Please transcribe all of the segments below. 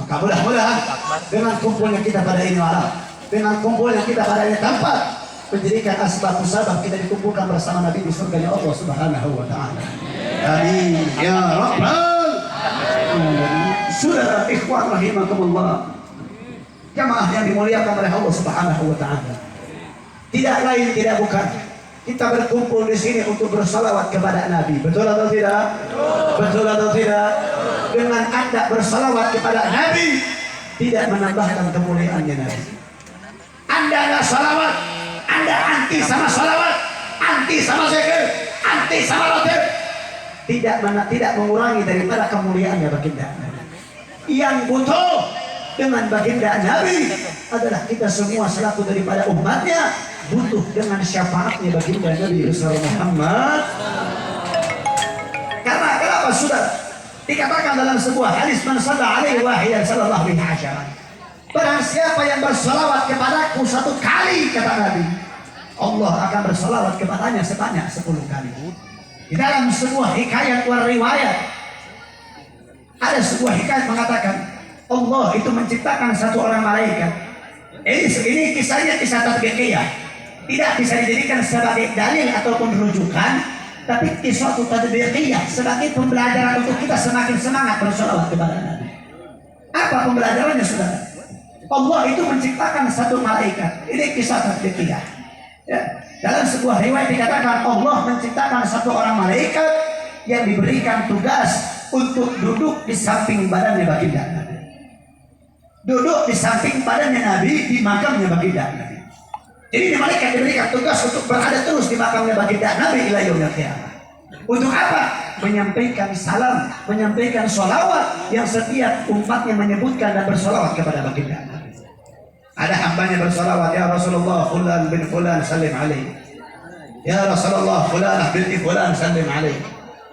Maka mudah-mudahan dengan kumpulnya kita pada ini malam, dengan kumpulnya kita pada ini tempat, menjadikan asbab musabab kita dikumpulkan bersama Nabi di surganya Allah Subhanahu wa Ta'ala. Amin ya Rabbal alamin. Saudara ikhwan rahimakumullah, jamaah yang dimuliakan oleh Allah Subhanahu wa Ta'ala, tidak lain tidak bukan kita berkumpul di sini untuk bersalawat kepada Nabi. Betul atau tidak? Betul atau tidak? Dengan Anda bersalawat kepada Nabi tidak menambahkan kemuliaannya Nabi. Anda nggak salawat, Anda anti sama salawat, anti sama zikir, anti sama rotib, tidak mengurangi daripada kemuliaannya baginda Nabi. Yang butuh dengan baginda Nabi adalah kita semua selaku daripada umatnya, butuh dengan syafaatnya baginda Nabi Muhammad. Karena kenapa sudah dikatakan dalam sebuah hadis, man shalla alaihi wahidan sallallahu alaihi wasallam, barang siapa yang bersalawat kepadaku satu kali, kata Nabi, Allah akan bersalawat kepadanya sebanyak 10 kali. Di dalam sebuah hikayat wal riwayat, ada sebuah hikayat mengatakan Allah itu menciptakan satu orang malaikat. Ini kisahnya kisah tatbiqiyah, tidak bisa dijadikan sebagai dalil ataupun rujukan, tapi kisah tatbiqiyah sebagai pembelajaran untuk kita semakin semangat bersalawat kepada Nabi. Apa pembelajarannya, saudara? Allah itu menciptakan satu malaikat. Ini kisah tatbiqiyah. Ya, dalam sebuah riwayat dikatakan Allah menciptakan satu orang malaikat yang diberikan tugas untuk duduk di samping badannya baginda Nabi. Duduk di samping badannya Nabi di makamnya baginda Nabi. Jadi malaikat diberikan tugas untuk berada terus di makamnya baginda Nabi ila yaumil qiyamah. Untuk apa? Menyampaikan salam, menyampaikan sholawat yang setiap umatnya menyebutkan dan bersolawat kepada baginda Nabi. Ada hambanya bersolawat, ya Rasulullah fulan bin fulan salim alaih, ya Rasulullah fulanah binti fulan salim alaih.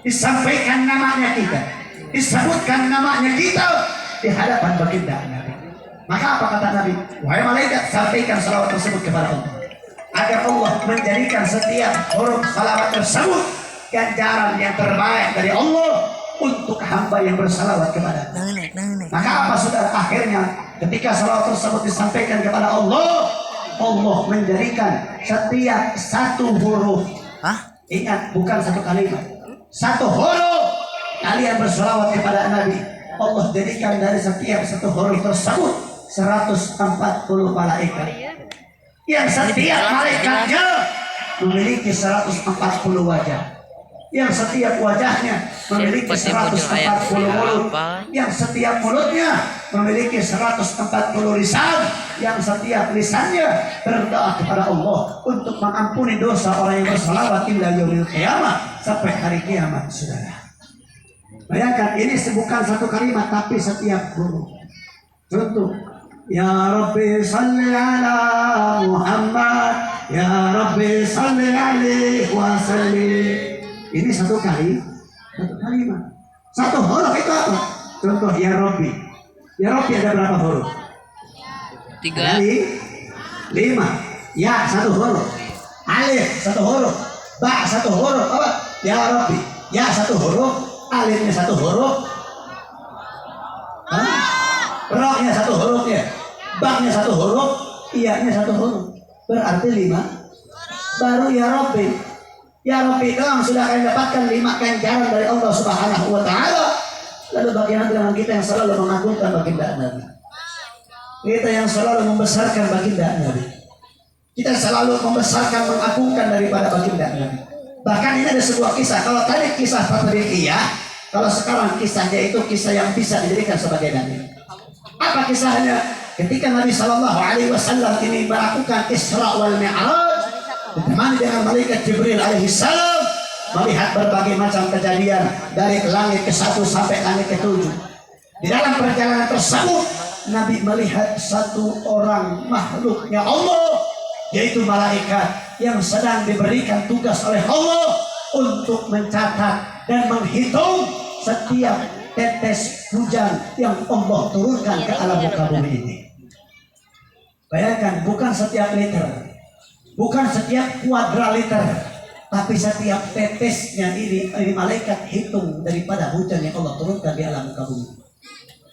Disampaikan namanya kita, disebutkan namanya kita di hadapan baginda Nabi. Maka apa kata Nabi? Wahai malaikat, sampaikan salawat tersebut kepada Allah, agar Allah menjadikan setiap huruf salawat tersebut ganjaran yang terbaik dari Allah untuk hamba yang bersalawat kepada Allah. Maka apa saudara? Akhirnya ketika salawat tersebut disampaikan kepada Allah, Allah menjadikan setiap satu huruf, ingat bukan satu kalimat, satu huruf kalian bersalawat kepada Nabi, Allah jadikan dari setiap satu huruf tersebut 140 malaikat, yang setiap malaikatnya memiliki 140 wajah, yang setiap wajahnya memiliki 140 mulut, yang setiap mulutnya memiliki 140 lisan, yang setiap lisannya berdoa kepada Allah untuk mengampuni dosa orang yang bersalawat hingga yaumil qiyamah, sampai hari kiamat, saudara. Bayangkan, ini bukan satu kalimat tapi setiap huruf. Contoh, ya Rabbi salli ala Muhammad, ya Rabbi salli alaihi wa sallim. Ini satu kalimat, satu huruf itu apa? Contoh, ya Rabbi. Ya Rabbi ada berapa huruf? 3. 5. Ya satu huruf, alif satu huruf, ba satu huruf, apa? Ya Rabbi. Ya satu huruf, alifnya satu huruf, rohnya satu huruf ya, baknya satu huruf, iyanya satu huruf, berarti 5. Baru ya Rabbi. Ya Rabbi kamu sudah akan dapatkan 5 ganjaran dari Allah Subhanahu wa Ta'ala. Lalu bagaimana dengan kita yang selalu mengagungkan baginda Nabi, kita yang selalu membesarkan baginda Nabi, kita selalu membesarkan mengagungkan daripada baginda Nabi. Bahkan ini ada sebuah kisah. Kalau tadi kisah tatbiqiyah, kalau sekarang kisahnya itu kisah yang bisa dijadikan sebagai dalil. Apa kisahnya? Ketika Nabi Shallallahu Alaihi Wasallam ini melakukan Isra wal Mi'raj, ditemani dengan malaikat Jibril alaihissalam, melihat berbagai macam kejadian dari langit ke-1 sampai langit ke-7. Di dalam perjalanan tersebut, Nabi melihat satu orang makhluknya Allah, yaitu malaikat yang sedang diberikan tugas oleh Allah untuk mencatat dan menghitung setiap tetes hujan yang Allah turunkan ke alam muka bumi ini. Bayangkan, bukan setiap liter, bukan setiap kuadriliter, tapi setiap tetesnya ini malaikat hitung daripada hujan yang Allah turunkan di alam muka bumi.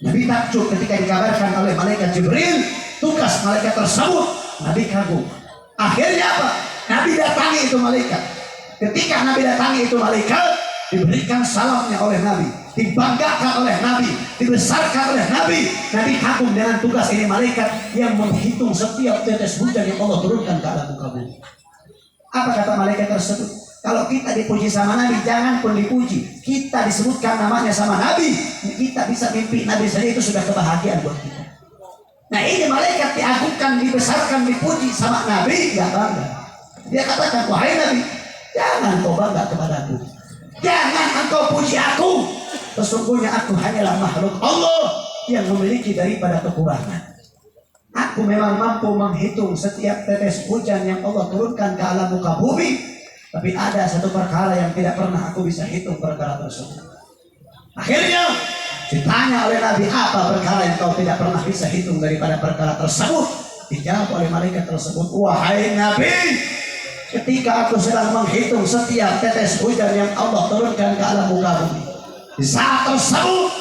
Nabi takjub ketika dikabarkan oleh malaikat Jibril tugas malaikat tersebut. Nabi kagum. Akhirnya apa? Nabi datangi itu malaikat. Ketika Nabi datangi itu malaikat, diberikan salamnya oleh Nabi, dibanggakan oleh Nabi, dibesarkan oleh Nabi. Nabi kagum dengan tugas ini malaikat yang menghitung setiap tetes hujan yang Allah turunkan ke alam muka bumi. Apa kata malaikat tersebut? Kalau kita dipuji sama Nabi, jangan pun dipuji. Kita disebutkan namanya sama Nabi, kita bisa mimpi Nabi saja itu sudah kebahagiaan buat kita. Nah ini malaikat diagungkan, dibesarkan, dipuji sama Nabi, gak bangga. Dia katakan, wahai Nabi, jangan kau bangga kepadaku, jangan engkau puji aku. Sesungguhnya aku hanyalah makhluk Allah yang memiliki daripada kekurangan. Aku memang mampu menghitung setiap tetes hujan yang Allah turunkan ke alam muka bumi, tapi ada satu perkara yang tidak pernah aku bisa hitung perkara tersebut. Akhirnya ditanya oleh Nabi, apa perkara yang kau tidak pernah bisa hitung daripada perkara tersebut? Dijawab oleh malaikat tersebut, wahai Nabi, ketika aku sedang menghitung setiap tetes hujan yang Allah turunkan ke alam muka bumi, di saat tersebut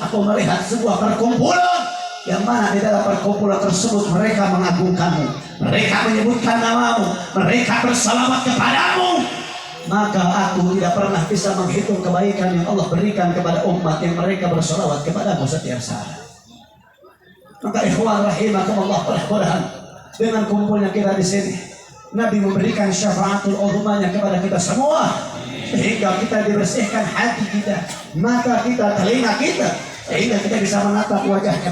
aku melihat sebuah perkumpulan yang mana di dalam perkumpulan tersebut mereka mengagungkanmu, mereka menyebutkan namamu, mereka bersalawat kepadamu. Maka aku tidak pernah bisa menghitung kebaikan yang Allah berikan kepada umat yang mereka bersalawat kepadamu setiap saat. Maka ikhwan rahimakumullah, mudah-mudahan dengan kumpulnya kita di sini, Nabi memberikan syafaatul uzmanya kepada kita semua, sehingga kita dibersihkan hati kita, mata kita, telinga kita, sehingga kita bisa menatap wajahnya.